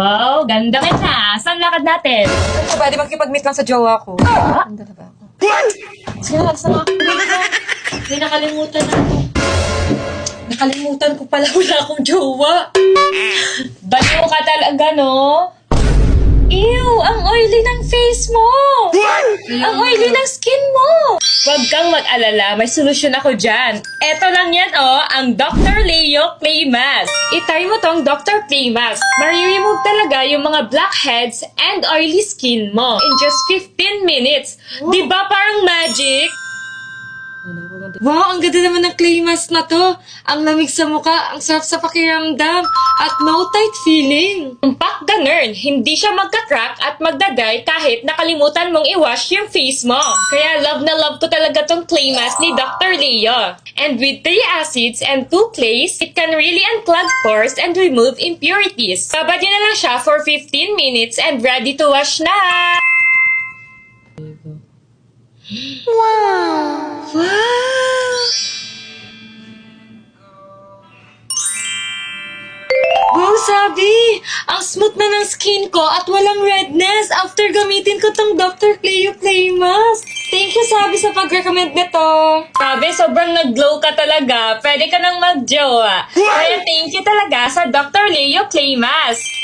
Wow, ganda ka na. Saan lakad natin? Ano ba? Di makikipag-meet lang sa jowa ko. Ganda na ba ako? Sige na, alas na ako. May nakalimutan na ako. Nakalimutan ko pala, wala akong jowa. Baliw ka talaga, no? Ew, ang oily ng face mo! Ang oily ng skin mo! Huwag kang mag-alala, may solusyon ako dyan. Eto lang yan, ang Dr. Leo Clay Mask. Itry mo tong Dr. Clay Mask. Mari-remove talaga yung mga blackheads and oily skin mo in just 15 minutes. Di ba parang magic? Wow, ang ganda naman ng clay mask na to. Ang lamig sa mukha, ang sarap sa pakiramdam, at no tight feeling. Tumpak ganun, hindi siya magka-crack at magdadry kahit nakalimutan mong i-wash yung face mo. Kaya love na love ko talaga tong clay mask ni Dr. Leo. And with 3 acids and 2 clays, it can really unclog pores and remove impurities. Babad nyo na lang siya for 15 minutes and ready to wash na! Wow! Wow, sabi! Ang smooth na ng skin ko at walang redness after gamitin ko tong Dr. Cleo Clay Mask. Thank you, Sabi, sa pag-recommend nito. Sabi, sobrang nag-glow ka talaga. Pwede ka nang mag-jowa. Kaya thank you talaga sa Dr. Leo Clay Mask.